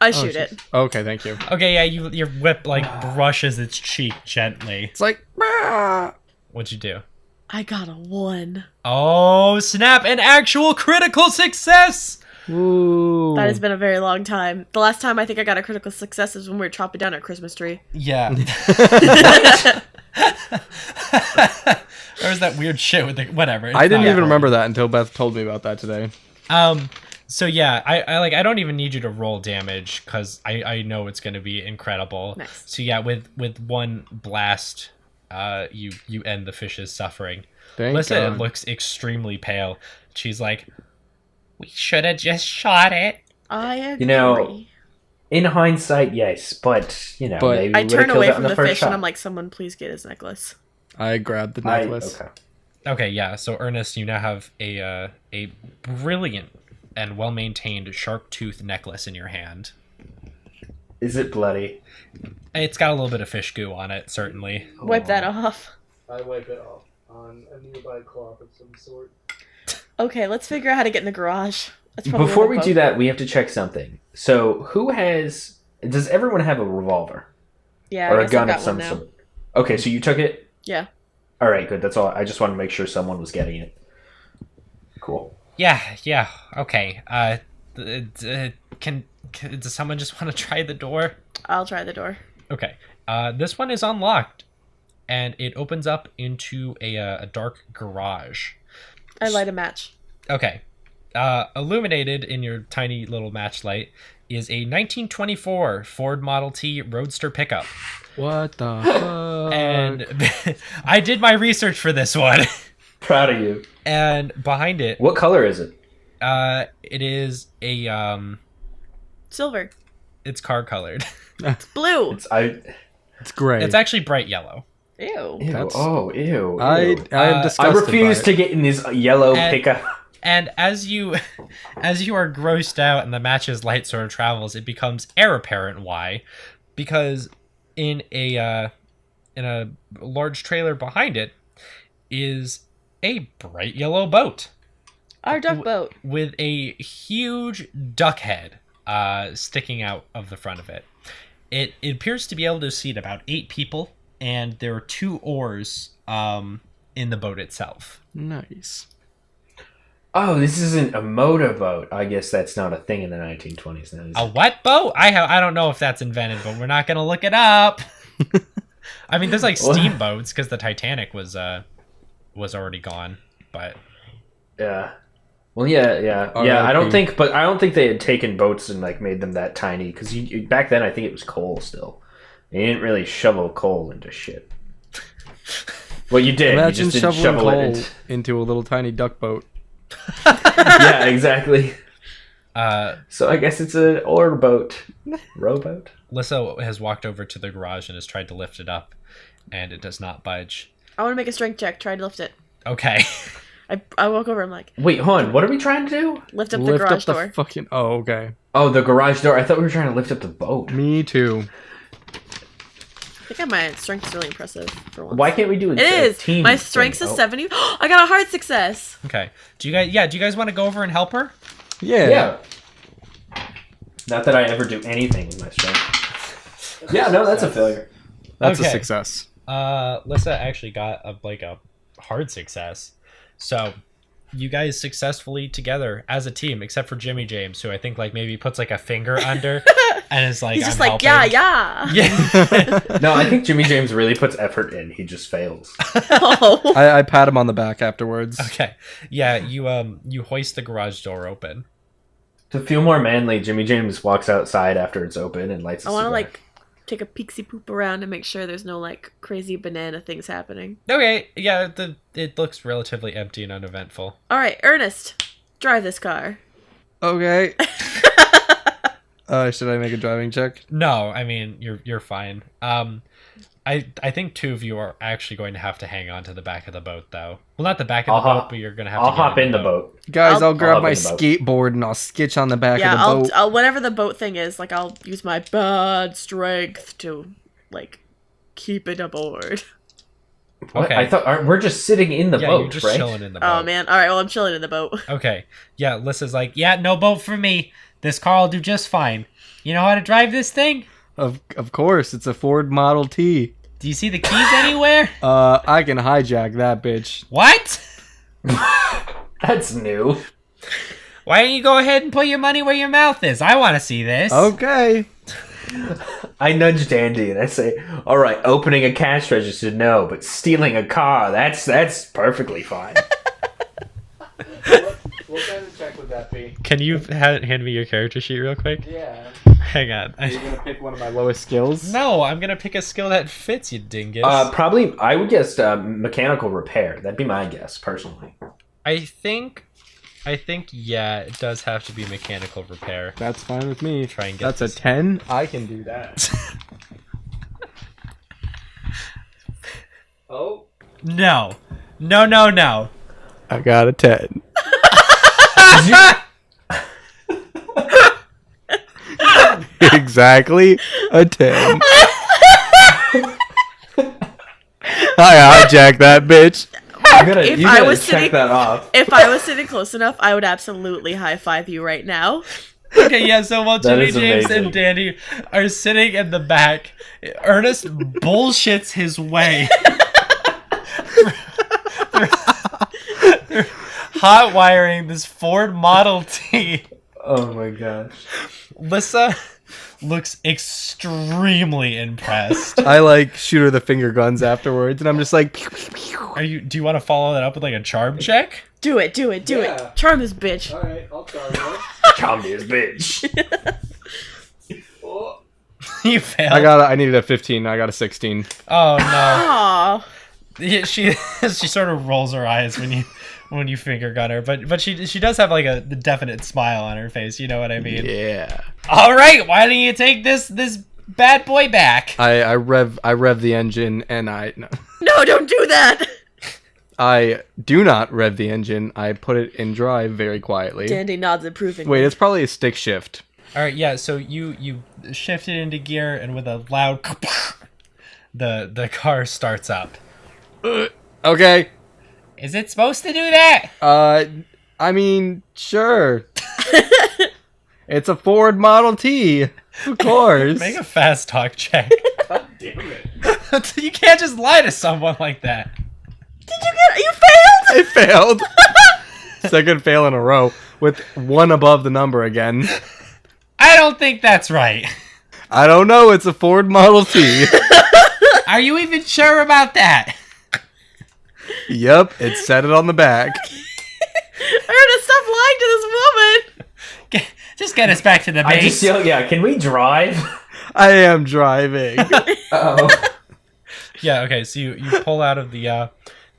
I shoot it. Okay, thank you. Okay, yeah, your whip brushes its cheek gently. It's like, What'd you do? I got a 1. Oh, snap! An actual critical success! ooh. That has been a very long time. The last time I think I got a critical success is when we were chopping down our Christmas tree. Yeah. There was that weird shit with the whatever. I didn't even remember that until Beth told me about that today. So yeah, I don't even need you to roll damage because I know it's gonna be incredible. Nice. So yeah, with one blast, you end the fish's suffering. Thank Listen, God. it looks extremely pale. She's like, we should have just shot it. I agree. You know, in hindsight, yes, but maybe I we turn would've away killed it from on the first fish shot. and I'm like, someone please get his necklace. I grabbed the necklace. Okay. Okay, yeah. So Ernest, you now have a brilliant and well-maintained sharp-tooth necklace in your hand. Is it bloody? It's got a little bit of fish goo on it, certainly. Wipe that off. I wipe it off on a nearby cloth of some sort. Okay, let's figure out how to get in the garage. That's probably Before where we the do boat- that, we have to check something. So, does everyone have a revolver? Yeah, Or I a guess gun I've of got some one now. sort? Okay, so you took it? Yeah. All right, good. That's all. I just wanted to make sure someone was getting it. Cool. Yeah, okay. Does someone just want to try the door? I'll try the door. Okay. This one is unlocked, and it opens up into a dark garage. I light a match. Okay. Illuminated in your tiny little match light is a 1924 Ford Model T Roadster pickup. What the fuck? And I did my research for this one. Proud of you. And behind it, What color is it? it is a Silver. it's car colored. Blue. It's gray. It's actually bright yellow. Ew. Ew. That's- Oh, ew. I ew. am I disgusted. I refuse by to it. get in this yellow And- pickup. And as you are grossed out and the match's light sort of travels, it becomes air apparent why. Because in a large trailer behind it is a bright yellow boat Our duck boat. with a huge duck head sticking out of the front of it. It appears to be able to seat about 8 people, and there are 2 oars in the boat itself. Nice. Oh, this isn't a motorboat. I guess that's not a thing in the 1920s now. Is A it? what boat? I don't know if that's invented, but we're not gonna look it up. I mean, there's like What? steamboats because the Titanic was already gone, but Yeah. Well, yeah. I don't think they had taken boats and like made them that tiny because back then I think it was coal still. You didn't really shovel coal into shit. Well, you did. Imagine you just didn't shoveling shovel coal it into a little tiny duck boat. yeah, exactly. uh, So I guess it's an oar boat, rowboat. Lissa has walked over to the garage and has tried to lift it up, and it does not budge. I want to make a strength check. Try to lift it. Okay. I walk over. I'm like, Wait, hold on. What are we trying to do? lift up the garage door. Fucking. Oh, okay. Oh, the garage door. I thought we were trying to lift up the boat. Me too. I think my strength is really impressive for once. Why can't we do it? It is. My strength is 70. I got a hard success. Okay. Do you guys want to go over and help her? Yeah. Not that I ever do anything with my strength. Yeah, no, that's a failure. That's a Okay. success. Lissa actually got a hard success. So you guys successfully together as a team, except for Jimmy James, who I think like maybe puts like a finger under and is like, He's just I'm like, helping. yeah. Yeah. No, I think Jimmy James really puts effort in. He just fails. Oh. I pat him on the back afterwards. Okay. Yeah, you hoist the garage door open. To feel more manly, Jimmy James walks outside after it's open and lights a I want to cigar. like take a peeksy poop around and make sure there's no like crazy banana things happening. Okay, yeah, it looks relatively empty and uneventful. All right, Ernest, drive this car. Okay. Should I make a driving check? No, I mean you're fine. I think two of you are actually going to have to hang on to the back of the boat, though. Well, not the back of the boat, but you're going to have I'll to get hop in the boat. Guys, I'll grab hop my in the boat. skateboard and I'll skitch on the back Yeah, of the boat. I'll whatever the boat thing is, like I'll use my bad strength to like keep it aboard. What? Okay. I thought we're just sitting in the Yeah, boat, you're just right? chilling in the boat. Oh man, all right, well I'm chilling in the boat. Okay. Yeah, Lissa's like, yeah, no boat for me. This car will do just fine. You know how to drive this thing? Of course, it's a Ford Model T. Do you see the keys anywhere? I can hijack that bitch. What? That's new. Why don't you go ahead and put your money where your mouth is? I want to see this. Okay. I nudge Dandy and I say, "All right, opening a cash register, no, but stealing a car—that's perfectly fine." What kind of check would that be? Can you hand me your character sheet real quick? Yeah. Hang on. Are you gonna pick one of my lowest skills? No, I'm going to pick a skill that fits, you dingus. Probably, I would guess mechanical repair. That'd be my guess, personally. I think, yeah, it does have to be mechanical repair. That's fine with me. Try and get That's this. a 10. I can do that. Oh. No. No. I got a 10. Exactly a 10. I hijacked that bitch. If You I gotta was check sitting- that off. If I was sitting close enough, I would absolutely high five you right now. Okay, yeah, so while That Jimmy is James amazing. and Danny are sitting in the back, Ernest bullshits his way. They're hot wiring this Ford Model T. Oh my gosh. Lissa looks extremely impressed. I like shoot her the finger guns afterwards, and I'm just like, pew, pew, pew. Do you want to follow that up with like a charm check? Do it. Yeah. Charm this bitch. All right, I'll try one. Calm this bitch. You failed. I needed a 15. I got a 16. Oh no. Aw. Yeah, she sort of rolls her eyes when you finger gun her, but she does have like a definite smile on her face. You know what I mean? Yeah. All right, why don't you take this bad boy back? I rev the engine, and no. No, don't do that. I do not rev the engine. I put it in drive very quietly. Dandy nods approvingly. Wait, it's probably a stick shift. All right, yeah. So you shift it into gear, and with a loud, the car starts up. Okay. Is it supposed to do that? I mean, sure. It's a Ford Model T. Of course. Make a fast talk check. God damn it. You can't just lie to someone like that. You failed. I failed. Second fail in a row with one above the number again. I don't think that's right. I don't know. It's a Ford Model T. Are you even sure about that? Yep, it said it on the back. Ernest, stop lying to this woman. Just get us back to the I base. just yell, yeah, can we drive? I am driving. Uh-oh. Yeah, okay, so you pull out of the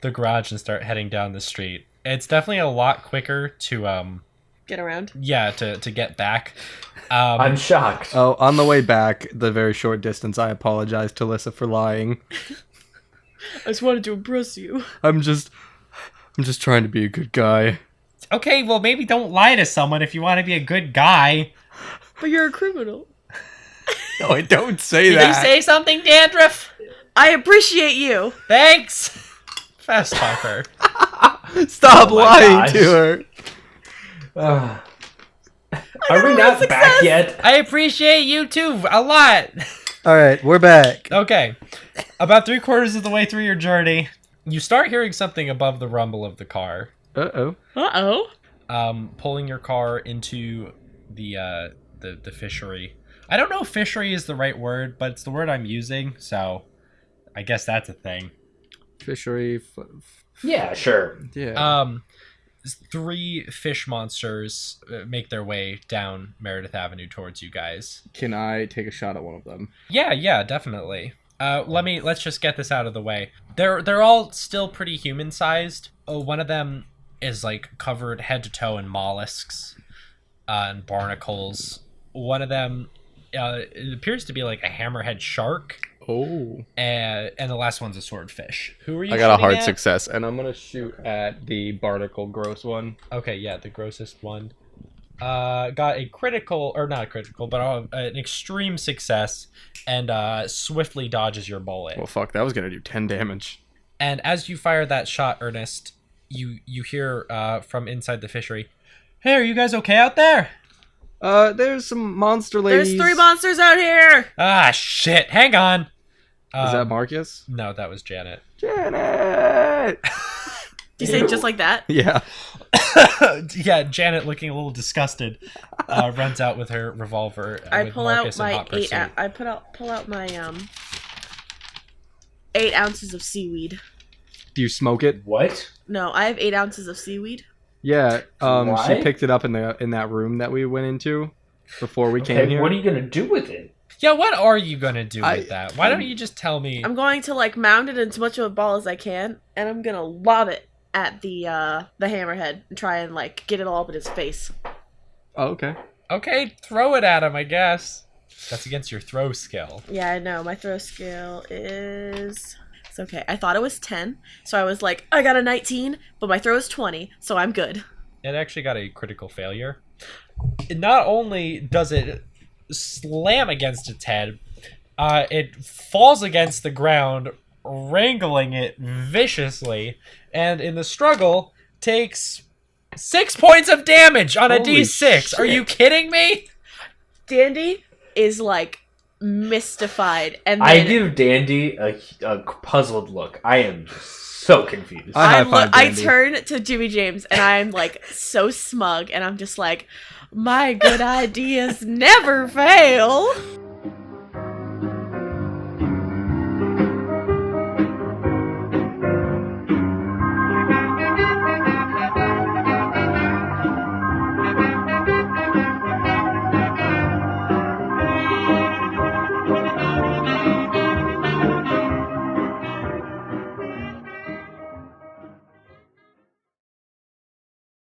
garage and start heading down the street. It's definitely a lot quicker to Get around. to get back. I'm shocked. Oh, on the way back, the very short distance, I apologize to Lissa for lying. I just wanted to impress you. I'm just I'm just trying to be a good guy. Okay, well, maybe don't lie to someone if you want to be a good guy. But you're a criminal. No, I don't say Did that. you say something, Dandruff? I appreciate you. Thanks. Fast talker. Stop Oh my lying gosh. to her. Are we not back yet? I appreciate you too a lot. All right, we're back. Okay. About 3/4 of the way through your journey, you start hearing something above the rumble of the car. Uh-oh. Uh-oh. Pulling your car into the fishery. I don't know if fishery is the right word, but it's the word I'm using, so I guess that's a thing. Fishery. Yeah, sure. Yeah. 3 fish monsters make their way down Meredith Avenue towards you guys. Can I take a shot at one of them? Yeah, definitely. Let's just get this out of the way. They're all still pretty human sized. One of them is like covered head to toe in mollusks and barnacles. One of them it appears to be like a hammerhead shark. Oh. And the last one's a swordfish. Who are you? I got a shooting hard at? success, and I'm gonna shoot at the barnacle gross one. Okay, yeah, the grossest one. Got a critical, or not a critical, but an extreme success, and swiftly dodges your bullet. Well, fuck, that was gonna do 10 damage. And as you fire that shot, Ernest, you hear from inside the fishery, "Hey, are you guys okay out there?" There's some monster ladies. There's 3 monsters out here. Ah, shit! Hang on. Is that Marcus? No, that was Janet. Janet! Do you say it just like that? Yeah. Yeah, Janet, looking a little disgusted, runs out with her revolver. I with pull Marcus out in my hot pursuit. pull out my 8 ounces of seaweed. Do you smoke it? What? No, I have 8 ounces of seaweed. Yeah. Why? She picked it up in that room that we went into before we came Okay, here. what are you gonna do with it? Yeah, what are you gonna do I- with that? Why don't you just tell me? I'm going to like mound it into as much of a ball as I can, and I'm gonna lob it at the hammerhead and try and like get it all up in his face. Oh, okay. Okay, throw it at him, I guess. That's against your throw skill. Yeah, I know. My throw skill is... It's okay. I thought it was 10, so I was like, I got a 19, but my throw is 20, so I'm good. It actually got a critical failure. Not only does it slam against its head, it falls against the ground, wrangling it viciously, and in the struggle takes 6 points of damage on a Holy D6. Are you shit. kidding me? Dandy is like mystified, and then I give Dandy a puzzled look. I am just so confused. I high five I Dandy. turn to Jimmy James, and I'm like so smug, and I'm just like, my good ideas never fail.